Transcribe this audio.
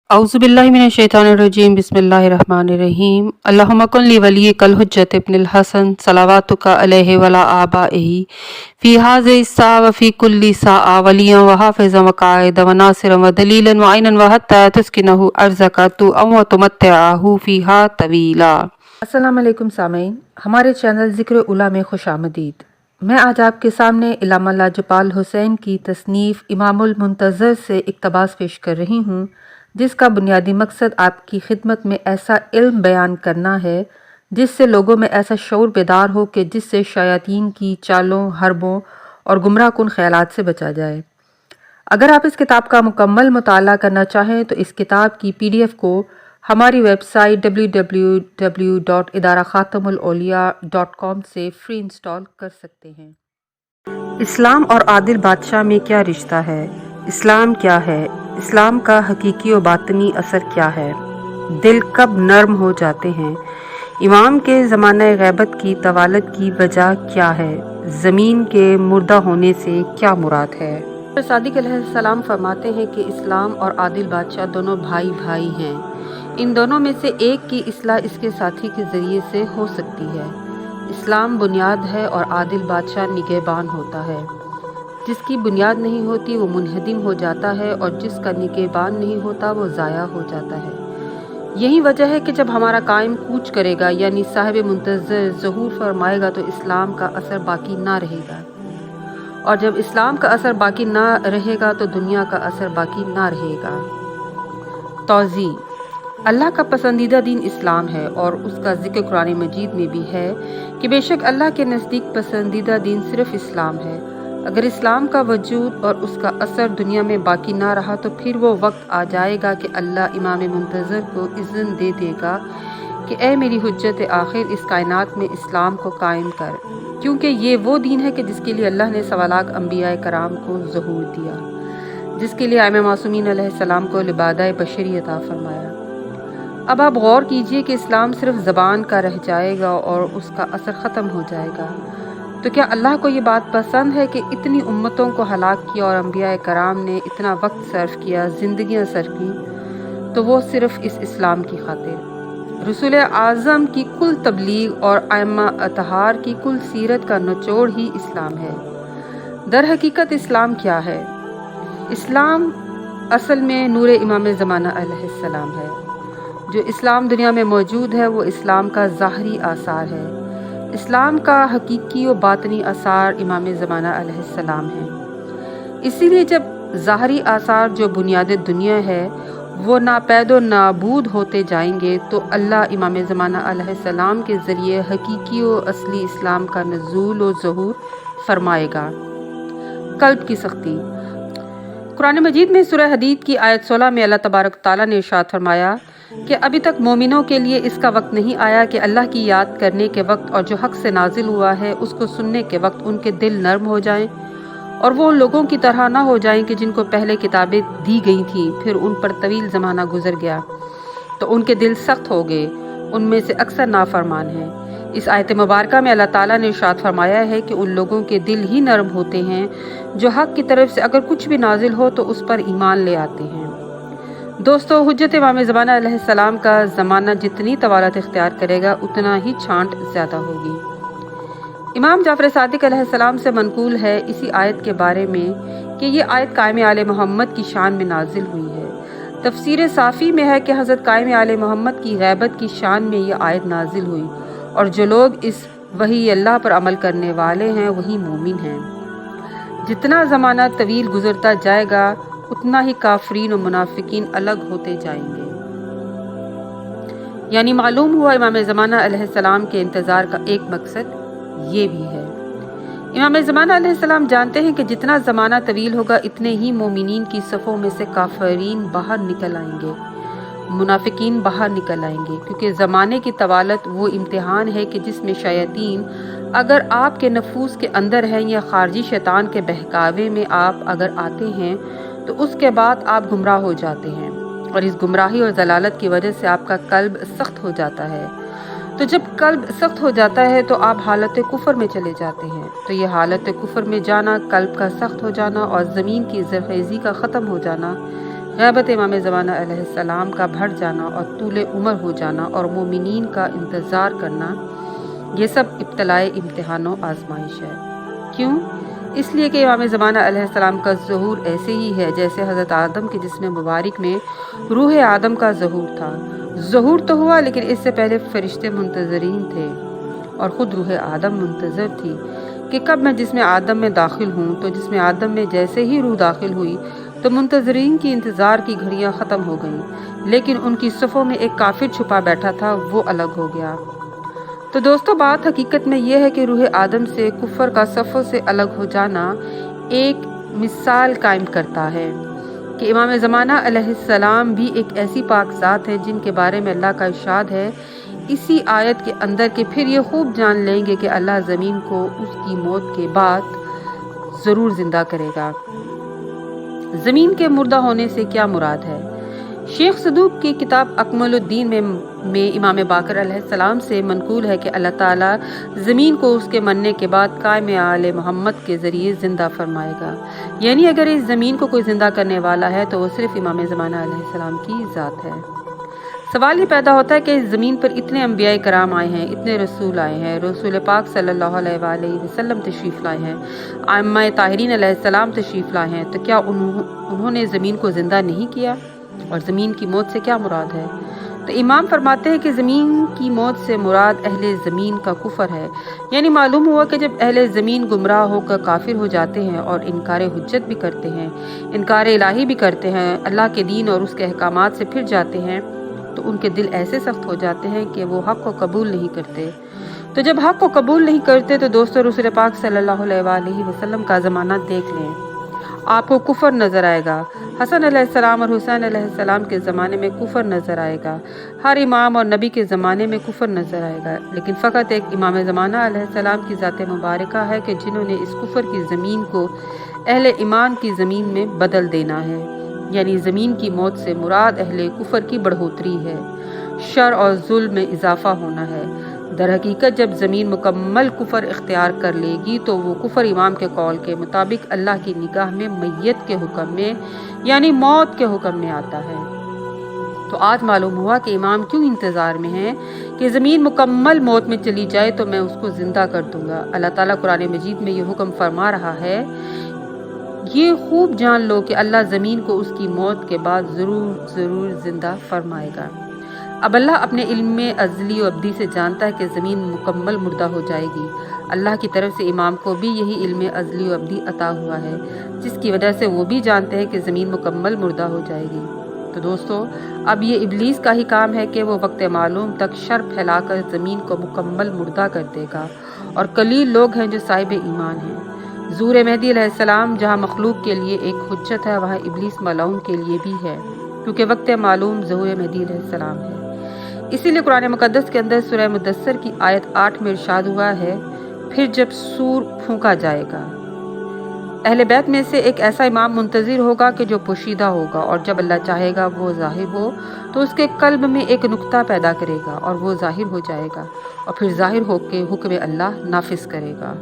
औज़ुबिल्लाहि मिनश्शैतानिर्रजीम बिस्मिल्लाहिर्रहमानिर्रहीम अल्लाहुम्मा कुन ली वलिय्यिकल हुज्जत इब्निल हसन सलावातुका अलैहि वला आबाइही फ़ी हाज़िहि स्सा व फ़ी कुल्ली साआ वलिय्यन व हाफ़िज़न व क़ाइदन व नासिरन व दलीलन व ऐनन व हत्ता तुस्किनहु अर्ज़का व तुमत्तिअहु फ़ीहा तवीला। अस्सलाम वालेकुम सामीन, हमारे चैनल ज़िक्र उला में खुशामदीद। मैं आज आपके सामने इल्लामा लाजपाल हुसैन की तसनीफ़ इमामुल मुंतज़र से इक़्तिबास पेश कर रही हूँ, जिसका बुनियादी मकसद आपकी खिदमत में ऐसा इल्म बयान करना है जिससे लोगों में ऐसा शऊर बेदार हो कि जिससे शयातीन की चालों, हरबों और गुमराह कुन ख़यालात से बचा जाए। अगर आप इस किताब का मुकम्मल मुताला करना चाहें तो इस किताब की PDF को हमारी वेबसाइट www.idarakhatamulauliya.com से फ्री इंस्टॉल कर सकते हैं। इस्लाम और आदिल बादशाह में क्या रिश्ता है? इस्लाम क्या है? इस्लाम का हकीकी और बातनी असर क्या है? दिल कब नर्म हो जाते हैं? इमाम के ज़माना गैबत की तवालत की वजह क्या है? ज़मीन के मुर्दा होने से क्या मुराद है? सादिक अलैहिस्सलाम फरमाते हैं कि इस्लाम और आदिल बादशाह दोनों भाई भाई हैं। इन दोनों में से एक की इस्लाह इसके साथी के ज़रिए से हो सकती है। इस्लाम बुनियाद है और आदिल बादशाह निगहबान होता है। जिसकी बुनियाद नहीं होती वो मुनहदिम हो जाता है और जिसका निगहबान नहीं होता वो ज़ाया हो जाता है। यही वजह है कि जब हमारा कायम कूच करेगा यानी साहिब मुंतज़र ज़हूर फरमाएगा तो इस्लाम का असर बाकी ना रहेगा, और जब इस्लाम का असर बाकी ना रहेगा तो दुनिया का असर बाकी ना रहेगा। तौज़ी, अल्लाह का पसंदीदा दीन इस्लाम है और उसका ज़िक्र कुरान मजीद में भी है कि बेशक अल्लाह के नज़दीक पसंदीदा दीन सिर्फ़ इस्लाम है। अगर इस्लाम का वजूद और उसका असर दुनिया में बाकी ना रहा तो फिर वो वक्त आ जाएगा कि अल्लाह इमाम मुंतज़र को इज़्न दे देगा कि ए मेरी हुज्जत आखिर इस कायनात में इस्लाम को कायम कर, क्योंकि ये वो दीन है कि जिसके लिए अल्लाह ने सवालात अंबिया कराम को ज़हूर दिया, जिसके लिए इमाम मासूमीन अलैहिस्सलाम को लिबादा बशरी अता फरमाया। अब आप गौर कीजिए कि इस्लाम सिर्फ ज़बान का रह जाएगा और उसका असर ख़त्म हो जाएगा। तो क्या अल्लाह को ये बात पसंद है कि इतनी उम्मतों को हलाक किया और अंबिया कराम ने इतना वक्त सर्फ किया, ज़िंदगियाँ सर्फ की, तो वो सिर्फ़ इस इस्लाम की खातिर। रसूल आज़म की कुल तबलीग और आइम्मा अतहार की कुल सीरत का निचोड़ ही इस्लाम है। दर हकीकत इस्लाम क्या है? इस्लाम असल में नूर इमाम ज़माना अलैहिस्सलाम है। जो इस्लाम दुनिया में मौजूद है वो इस्लाम का ज़ाहरी आसार है। इस्लाम का हकीकी और बातनी आसार इमाम ज़माना अलैहिस्सलाम है। इसीलिए जब ज़ाहरी आसार जो बुनियाद दुनिया है वो नापैदो नाबूद होते जाएंगे तो अल्लाह इमाम ज़माना अलैहिस्सलाम के ज़रिए हकीकी और असली इस्लाम का नज़ूल और ज़हूर फरमाएगा। कल्ब की सख्ती। कुरान मजीद में सूरह हदीद की आयत 16 में अल्लाह तबारक ताला ने इरशाद फरमाया कि अभी तक मोमिनों के लिए इसका वक्त नहीं आया कि अल्लाह की याद करने के वक्त और जो हक से नाजिल हुआ है उसको सुनने के वक्त उनके दिल नर्म हो जाएं और वो उन लोगों की तरह ना हो जाएं कि जिनको पहले किताबें दी गई थीं, फिर उन पर तवील ज़माना गुजर गया तो उनके दिल सख्त हो गए, उनमें से अक्सर नाफरमान हैं। इस आयत मुबारका में अल्लाह ताला ने इरशाद फरमाया है कि उन लोगों के दिल ही नर्म होते हैं जो हक की तरफ से अगर कुछ भी नाजिल हो तो उस पर ईमान ले आते हैं। दोस्तों, हुज्जत इमाम ज़माना अलैहिस्सलाम का ज़माना जितनी तवालत इख्तियार करेगा उतना ही छांट ज़्यादा होगी। इमाम जाफ़र सादिक अलैहिस्सलाम से मनकूल है इसी आयत के बारे में कि ये आयत कायम आले मोहम्मद की शान में नाजिल हुई है। तफसीर साफ़ी में है कि हज़रत कायम आले मोहम्मद की गैबत की शान में ये आयत नाजिल हुई और जो लोग इस वही अल्लाह पर अमल करने वाले हैं वही मोमिन हैं। जितना ज़माना तवील गुजरता जाएगा उतना ही काफरीन और मुनाफिकीन अलग होते जाएंगे। यानी मालूम हुआ इमाम ज़माना अलैहिस्सलाम के इंतज़ार का एक मकसद ये भी है। इमाम ज़माना अलैहिस्सलाम जानते हैं कि जितना ज़माना तवील होगा इतने ही मोमिनीन की सफ़ों में से काफरीन बाहर निकल आएंगे, मुनाफिकीन बाहर निकल आएंगे, क्योंकि ज़माने की तवालत वो इम्तिहान है कि जिसमें शयातीन अगर आपके नफूस के अंदर हैं या खारजी शैतान के बहकावे में आप अगर आते हैं तो उसके बाद आप गुमराह हो जाते हैं और इस गुमराही और जलालत की वजह से आपका कल्ब सख्त हो जाता है। तो जब कल्ब सख्त हो जाता है तो आप हालत कुफर में चले जाते हैं। तो ये हालत कुफर में जाना, कल्ब का सख्त हो जाना और ज़मीन की ज़रखेज़ी का ख़त्म हो जाना ग़ैबत इमाम ज़माना अलैहिस्सलाम का बढ़ जाना और तूल उम्र हो जाना और मोमिनीन का इंतज़ार करना, ये सब इब्तलाए इम्तिहान व आज़माइश है। क्यों? इसलिए कि इमाम ज़माना अलैहिस्सलाम का ज़हूर ऐसे ही है जैसे हज़रत आदम के जिस्म मुबारक में रूह आदम का ज़हूर था। ज़हूर तो हुआ, लेकिन इससे पहले फ़रिश्ते मुंतज़रीन थे और ख़ुद रूह आदम मुंतज़र थी कि कब मैं जिस्म आदम में दाखिल हूँ। तो जिस्म आदम में जैसे ही रूह दाखिल हुई तो मुंतज़रीन की इंतज़ार की घड़ियाँ ख़त्म हो गईं, लेकिन उनकी सफ़ों में एक काफिर छुपा बैठा था, वो अलग हो गया। तो दोस्तों, बात हकीकत में यह है कि रूह आदम से कुफ़र का सफ़ों से अलग हो जाना एक मिसाल कायम करता है कि इमाम ज़माना अलैहिस्सलाम भी एक ऐसी पाक ज़ात है जिनके बारे में अल्लाह का इरशाद है इसी आयत के अंदर कि फिर ये खूब जान लेंगे कि अल्लाह ज़मीन को उसकी मौत के बाद ज़रूर ज़िंदा करेगा। ज़मीन के मुर्दा होने से क्या मुराद है? शेख सदूक की किताब अकमलुद्दीन में इमाम बाकर अलैहिस्सलाम से मनकूल है कि अल्लाह ताला ज़मीन को उसके मरने के बाद कायम आले मोहम्मद के ज़रिए ज़िंदा फरमाएगा। यानी अगर इस ज़मीन को कोई ज़िंदा करने वाला है तो वो सिर्फ इमाम ज़माना अलैहिस्सलाम की ज़ात है। सवाल ये पैदा होता है कि इस ज़मीन पर इतने अंबिया कराम आए हैं, इतने रसूल आए हैं, रसूल पाक सल्लल्लाहु अलैहि वसल्लम तशरीफ़ लाए हैं, आइम्मा ताहिरीन अलैहिस्सलाम तशरीफ़ लाए हैं, तो क्या उन्होंने ज़मीन को ज़िंदा नहीं किया? और ज़मीन की मौत से क्या मुराद है? तो इमाम फरमाते हैं कि ज़मीन की मौत से मुराद अहले ज़मीन का कुफ़र है। यानी मालूम हुआ कि जब अहले ज़मीन गुमराह होकर काफिर हो जाते हैं और इनकार हुज्जत भी करते हैं, इनकार इलाही भी करते हैं, अल्लाह के दीन और उसके अहकामात से फिर जाते हैं, तो उनके दिल ऐसे सख्त हो जाते हैं कि वो हक़ को कबूल नहीं करते। तो जब हक़ को कबूल नहीं करते तो दोस्तों, रसूल पाक सल्लल्लाहु अलैहि वसल्लम का ज़माना देख लें, आपको कुफ़र नज़र आएगा। हसन अलैहिस्सलाम और हुसैन अलैहिस्सलाम के ज़माने में कुफ़र नज़र आएगा, हर इमाम और नबी के ज़माने में कुफ़र नज़र आएगा, लेकिन फ़कत एक इमाम ज़माना अलैहिस्सलाम की ज़ात मुबारका है कि जिन्होंने इस कुफ़र की ज़मीन को अहले ईमान की ज़मीन में बदल देना है। यानी ज़मीन की मौत से मुराद अहले कुफ़र की बढ़ोतरी है, शर और जुल्म में इजाफ़ा होना है। दर हकीकत जब ज़मीन मुकम्मल कुफ़र इख्तियार कर लेगी तो वो कुफ़र इमाम के कौल के मुताबिक अल्लाह की निगाह में मैयत के हुक्म में यानी मौत के हुक्म में आता है। तो आज मालूम हुआ कि इमाम क्यों इंतज़ार में है कि ज़मीन मुकम्मल मौत में चली जाए तो मैं उसको ज़िंदा कर दूँगा। अल्लाह ताला कुरान मजीद में ये हुक्म फरमा रहा है, ये खूब जान लो कि अल्लाह ज़मीन को उसकी मौत के बाद ज़रूर ज़िंदा फरमाएगा। अब अल्लाह अपने इल्म में अज़ली व अब्दी से जानता है कि ज़मीन मुकम्मल मुर्दा हो जाएगी। अल्लाह की तरफ से इमाम को भी यही इल्म अज़ली व अब्दी अता हुआ है, जिसकी वजह से वो भी जानते हैं कि ज़मीन मुकम्मल मुर्दा हो जाएगी। तो दोस्तों, अब ये इब्लीस का ही काम है कि वो वक्त मालूम तक शर फैलाकर ज़मीन को मुकम्मल मुर्दा कर देगा, और कलील लोग हैं जो साहिब ईमान हैं। ज़ूर मेहदी अलैहिस्सलाम जहाँ मखलूक के लिए एक हुज्जत है, वहाँ इब्लीस मलाउन के लिए भी है, क्योंकि वक्त मालूम ज़ूर मेहदी अलैहिस्सलाम है। इसीलिए कुरान मुक़द्दस के अंदर सूरह मुद्दस्सिर की आयत 8 में इरशाद हुआ है, फिर जब सूर फूंका जाएगा, अहले बैत में से एक ऐसा इमाम मुंतज़िर होगा कि जो पोशीदा होगा, और जब अल्लाह चाहेगा वो ज़ाहिर हो तो उसके कल्ब में एक नुक्ता पैदा करेगा और वो ज़ाहिर हो जाएगा, और फिर ज़ाहिर होकर हुक्म अल्लाह नाफिज करेगा।